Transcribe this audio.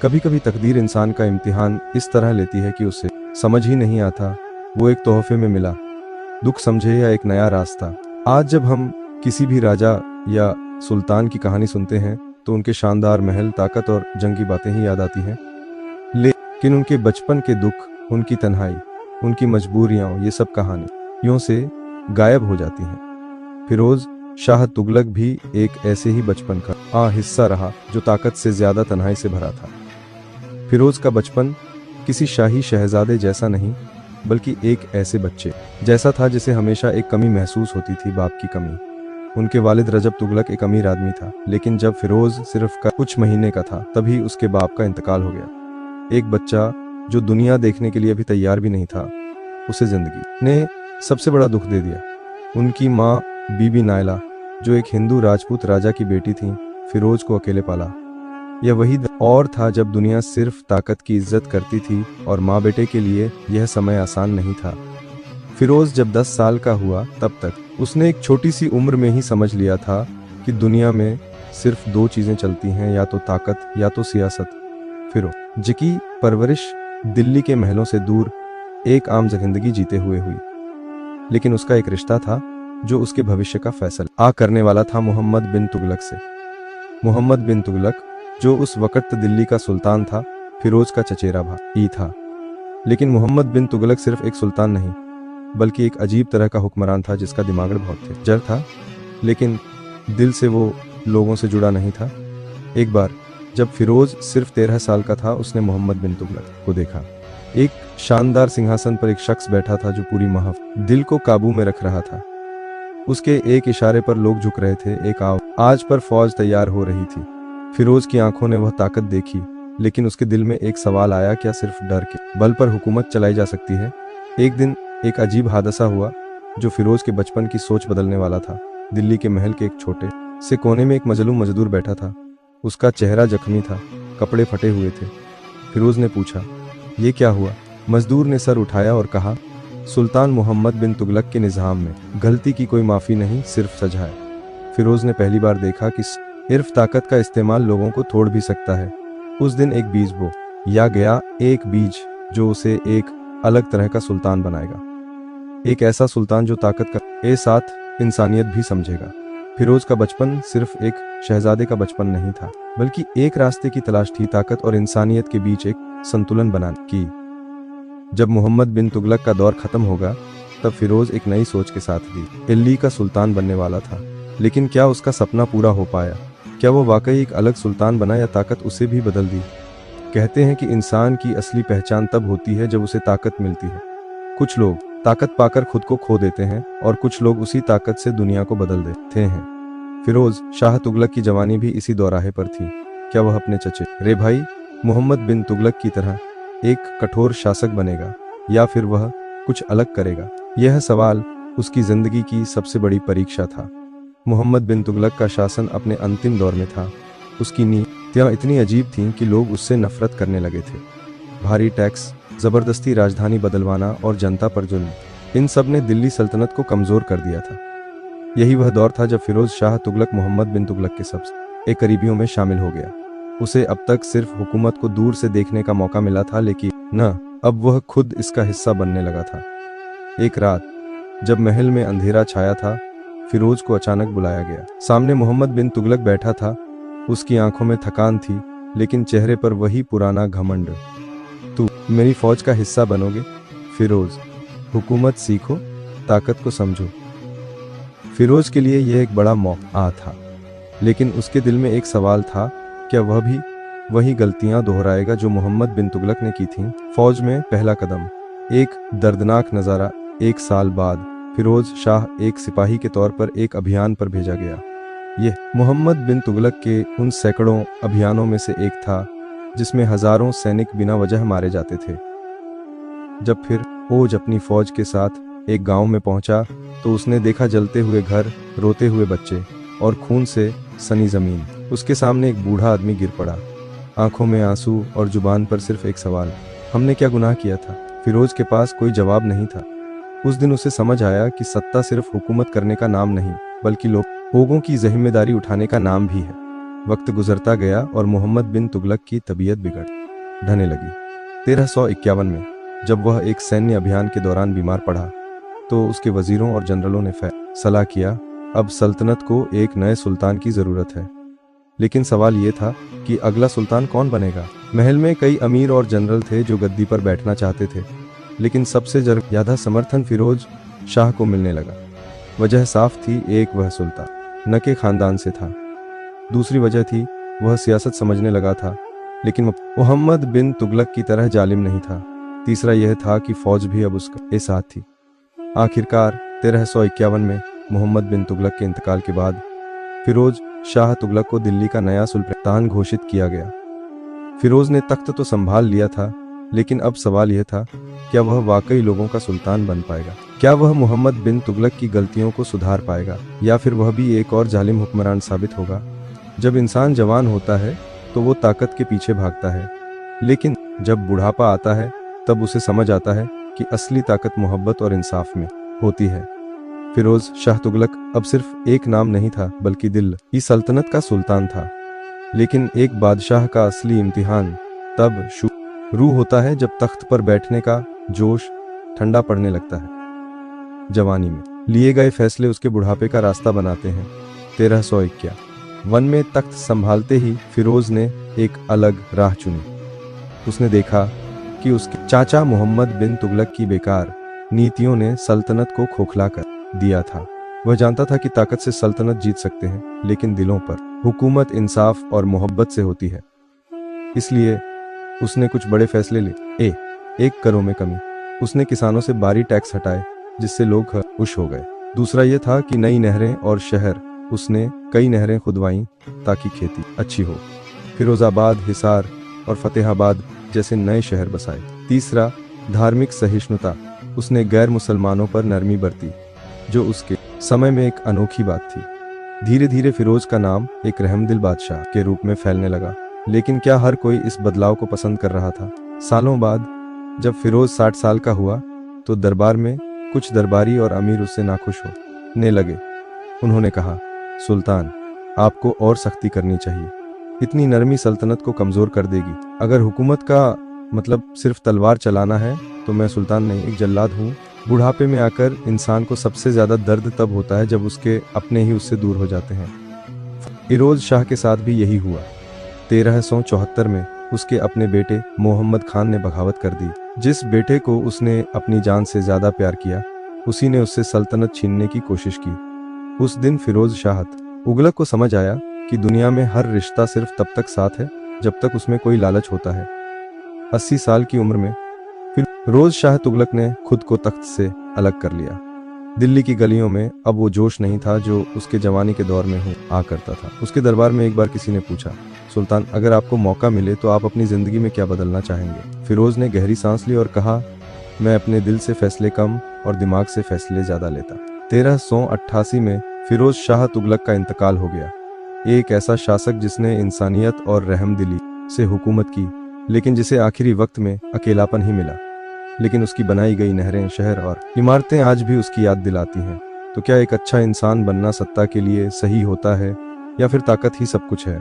कभी कभी तकदीर इंसान का इम्तिहान इस तरह लेती है कि उसे समझ ही नहीं आता वो एक तोहफे में मिला दुख समझे या एक नया रास्ता। आज जब हम किसी भी राजा या सुल्तान की कहानी सुनते हैं तो उनके शानदार महल, ताकत और जंगी बातें ही याद आती हैं, लेकिन उनके बचपन के दुख, उनकी तन्हाई, उनकी मजबूरियां, ये सब कहानियों से गायब हो जाती हैं। फिरोज शाह तुगलक भी एक ऐसे ही बचपन का हिस्सा रहा जो ताकत से ज्यादा तन्हाई से भरा था। फिरोज का बचपन किसी शाही शहजादे जैसा नहीं बल्कि एक ऐसे बच्चे जैसा था जिसे हमेशा एक कमी महसूस होती थी, बाप की कमी। उनके वालिद रजब तुगलक एक अमीर आदमी था, लेकिन जब फिरोज सिर्फ कुछ महीने का था तभी उसके बाप का इंतकाल हो गया। एक बच्चा जो दुनिया देखने के लिए अभी तैयार भी नहीं था, उसे जिंदगी ने सबसे बड़ा दुख दे दिया। उनकी माँ बीबी नायला, जो एक हिंदू राजपूत राजा की बेटी थी, फिरोज को अकेले पाला। यह वही और था जब दुनिया सिर्फ ताकत की इज्जत करती थी और माँ बेटे के लिए यह समय आसान नहीं था। फिरोज जब 10 साल का हुआ तब तक उसने एक छोटी सी उम्र में ही समझ लिया था कि दुनिया में सिर्फ 2 चीजें चलती हैं, या तो ताकत या तो सियासत। फिरोज की परवरिश दिल्ली के महलों से दूर एक आम जिंदगी जीते हुए हुई, लेकिन उसका एक रिश्ता था जो उसके भविष्य का फैसला करने वाला था मोहम्मद बिन तुगलक से। मोहम्मद बिन तुगलक जो उस वक्त दिल्ली का सुल्तान था, फिरोज का चचेरा भाई था। लेकिन मोहम्मद बिन तुगलक सिर्फ एक सुल्तान नहीं बल्कि एक अजीब तरह का हुक्मरान था जिसका दिमाग बहुत तेज था, लेकिन दिल से वो लोगों से जुड़ा नहीं था। एक बार जब फिरोज सिर्फ 13 साल का था, उसने मोहम्मद बिन तुगलक को देखा। एक शानदार सिंहासन पर एक शख्स बैठा था जो पूरी महफिल दिल को काबू में रख रहा था। उसके एक इशारे पर लोग झुक रहे थे, एक आवाज पर फौज तैयार हो रही थी। फिरोज की आंखों ने वह ताकत देखी, लेकिन उसके दिल में एक सवाल आया, क्या सिर्फ डर के बल पर हुकूमत चलाई जा सकती है? एक दिन एक अजीब हादसा हुआ जो फिरोज के बचपन की सोच बदलने वाला था। दिल्ली के महल के एक छोटे से कोने में एक मजलूम मजदूर बैठा था। उसका चेहरा जख्मी था, कपड़े फटे हुए थे। फिरोज ने पूछा, ये क्या हुआ? मजदूर ने सर उठाया और कहा, सुल्तान मोहम्मद बिन तुगलक के निज़ाम में गलती की कोई माफी नहीं, सिर्फ सजा है। फिरोज ने पहली बार देखा कि सिर्फ ताकत का इस्तेमाल लोगों को तोड़ भी सकता है। उस दिन एक बीज बो या गया, एक बीज जो उसे एक अलग तरह का सुल्तान बनाएगा, एक ऐसा सुल्तान जो ताकत का साथ इंसानियत भी समझेगा। फिरोज का बचपन सिर्फ एक शहजादे का बचपन नहीं था बल्कि एक रास्ते की तलाश थी, ताकत और इंसानियत के बीच एक संतुलन बनाने की। जब मोहम्मद बिन तुगलक का दौर खत्म होगा तब फिरोज एक नई सोच के साथ दिल्ली का सुल्तान बनने वाला था। लेकिन क्या उसका सपना पूरा हो पाया? क्या वो वाकई एक अलग सुल्तान बना या ताकत उसे भी बदल दी? कहते हैं कि इंसान की असली पहचान तब होती है जब उसे ताकत मिलती है। कुछ लोग ताकत पाकर खुद को खो देते हैं और कुछ लोग उसी ताकत से दुनिया को बदल देते हैं। फिरोज शाह तुगलक की जवानी भी इसी दौराहे पर थी। क्या वह अपने चचेरे भाई मोहम्मद बिन तुगलक की तरह एक कठोर शासक बनेगा या फिर वह कुछ अलग करेगा? यह सवाल उसकी जिंदगी की सबसे बड़ी परीक्षा था। मोहम्मद बिन तुगलक का शासन अपने अंतिम दौर में था। उसकी नीतियां इतनी अजीब थीं कि लोग उससे नफरत करने लगे थे। भारी टैक्स, जबरदस्ती राजधानी बदलवाना और जनता पर जुल्म, इन सब ने दिल्ली सल्तनत को कमजोर कर दिया था। यही वह दौर था जब फिरोज शाह तुगलक मोहम्मद बिन तुगलक के सबसे करीबियों में शामिल हो गया। उसे अब तक सिर्फ हुकूमत को दूर से देखने का मौका मिला था, लेकिन अब वह खुद इसका हिस्सा बनने लगा था। एक रात जब महल में अंधेरा छाया था, फिरोज को अचानक बुलाया गया। सामने मोहम्मद बिन तुगलक बैठा था। उसकी आंखों में थकान थी, लेकिन चेहरे पर वही पुराना घमंड। तू मेरी फौज का हिस्सा बनोगे? फिरोज, हुकूमत सीखो, ताकत को समझो। फिरोज के लिए यह एक बड़ा मौका था, लेकिन उसके दिल में एक सवाल था, क्या वह भी वही गलतियां दोहराएगा जो मोहम्मद बिन तुगलक ने की थीं? फौज में पहला कदम, एक दर्दनाक नज़ारा। 1 साल बाद फिरोज शाह एक सिपाही के तौर पर एक अभियान पर भेजा गया। यह मोहम्मद बिन तुगलक के उन सैकड़ों अभियानों में से एक था जिसमें हजारों सैनिक बिना वजह मारे जाते थे। जब फिरोज अपनी फौज के साथ एक गांव में पहुंचा तो उसने देखा जलते हुए घर, रोते हुए बच्चे और खून से सनी जमीन। उसके सामने एक बूढ़ा आदमी गिर पड़ा, आंखों में आंसू और जुबान पर सिर्फ एक सवाल, हमने क्या गुनाह किया था? फिरोज के पास कोई जवाब नहीं था। उस दिन उसे समझ आया कि सत्ता सिर्फ हुकूमत करने का नाम नहीं बल्कि लोगों की जिम्मेदारी उठाने का नाम भी है। वक्त गुजरता गया और मोहम्मद बिन तुगलक की तबीयत ढहने लगी। 1351 में जब वह एक सैन्य अभियान के दौरान बीमार पड़ा तो उसके वजीरों और जनरलों ने फैसला किया अब सल्तनत को एक नए सुल्तान की जरूरत है। लेकिन सवाल ये था कि अगला सुल्तान कौन बनेगा। महल में कई अमीर और जनरल थे जो गद्दी पर बैठना चाहते थे, लेकिन सबसे ज्यादा समर्थन फिरोज शाह को मिलने लगा। वजह साफ थी, एक वह सुल्तान न के खानदान से था, दूसरी वजह थी वह सियासत समझने लगा था, लेकिन मोहम्मद बिन तुगलक की तरह जालिम नहीं था। तीसरा यह था कि फौज भी अब उसके साथ थी। आखिरकार 1351 में मोहम्मद बिन तुगलक के इंतकाल के बाद फिरोज शाह तुगलक को दिल्ली का नया सुल्तान घोषित किया गया। फिरोज ने तख्त तो संभाल लिया था, लेकिन अब सवाल यह था, क्या वह वाकई लोगों का सुल्तान बन पाएगा? क्या वह मोहम्मद बिन तुगलक की गलतियों को सुधार पाएगा, या फिर वह भी एक और जालिम हुक्मरान साबित होगा? जब इंसान जवान होता है तो वो ताकत के पीछे भागता है, लेकिन जब बुढ़ापा आता है तब उसे समझ आता है कि असली ताकत मोहब्बत और इंसाफ में होती है। फिरोज शाह तुगलक अब सिर्फ एक नाम नहीं था, बल्कि दिल्ली सल्तनत का सुल्तान था। लेकिन एक बादशाह का असली इम्तिहान तब शुरू होता है जब तख्त पर बैठने का जोश ठंडा पड़ने लगता है। जवानी में लिए गए फैसले उसके बुढ़ापे का रास्ता बनाते हैं। 1351 में तख्त संभालते ही फिरोज ने एक अलग राह चुनी। उसने देखा कि उसके चाचा मोहम्मद बिन तुगलक की बेकार नीतियों ने सल्तनत को खोखला कर दिया था। वह जानता था कि ताकत से सल्तनत जीत सकते हैं, लेकिन दिलों पर हुकूमत इंसाफ और मोहब्बत से होती है। इसलिए उसने कुछ बड़े फैसले लिए। एक करों में कमी। उसने किसानों से भारी टैक्स हटाए, जिससे लोग खुश हो गए। दूसरा यह था कि नई नहरें और शहर, उसने कई नहरें खुदवाईं ताकि खेती अच्छी हो। फिरोजाबाद, हिसार और फतेहाबाद जैसे नए शहर बसाए। तीसरा, धार्मिक सहिष्णुता। उसने गैर मुसलमानों पर नरमी बरती, जो उसके समय में एक अनोखी बात थी। धीरे धीरे फिरोज का नाम एक रहमदिल बादशाह के रूप में फैलने लगा। लेकिन क्या हर कोई इस बदलाव को पसंद कर रहा था? सालों बाद जब फिरोज 60 साल का हुआ तो दरबार में कुछ दरबारी और अमीर उससे नाखुश होने लगे। उन्होंने कहा, सुल्तान, आपको और सख्ती करनी चाहिए। इतनी नरमी सल्तनत को कमजोर कर देगी। अगर हुकूमत का मतलब सिर्फ तलवार चलाना है तो मैं सुल्तान नहीं, एक जल्लाद हूँ। बुढ़ापे में आकर इंसान को सबसे ज्यादा दर्द तब होता है जब उसके अपने ही उससे दूर हो जाते हैं। फिरोज शाह के साथ भी यही हुआ। 1374 में उसके अपने बेटे मोहम्मद खान ने बगावत कर दी। जिस बेटे को उसने अपनी जान से ज्यादा प्यार किया, उसी ने उससे सल्तनत छीनने की कोशिश की। उस दिन फिरोज शाह तुगलक को समझ आया कि दुनिया में हर रिश्ता सिर्फ तब तक साथ है जब तक उसमें कोई लालच होता है। 80 साल की उम्र में फिरोज शाह तुगलक ने खुद को तख्त से अलग कर लिया। दिल्ली की गलियों में अब वो जोश नहीं था जो उसके जवानी के दौर में हुआ करता था। उसके दरबार में एक बार किसी ने पूछा, सुल्तान, अगर आपको मौका मिले तो आप अपनी जिंदगी में क्या बदलना चाहेंगे? फिरोज ने गहरी सांस ली और कहा, मैं अपने दिल से फैसले कम और दिमाग से फैसले ज्यादा लेता। 1388 में फिरोज शाह तुगलक का इंतकाल हो गया। एक ऐसा शासक जिसने इंसानियत और रहमदिली से हुकूमत की, लेकिन जिसे आखिरी वक्त में अकेलापन ही मिला। लेकिन उसकी बनाई गई नहरें, शहर और इमारतें आज भी उसकी याद दिलाती हैं। तो क्या एक अच्छा इंसान बनना सत्ता के लिए सही होता है, या फिर ताकत ही सब कुछ है?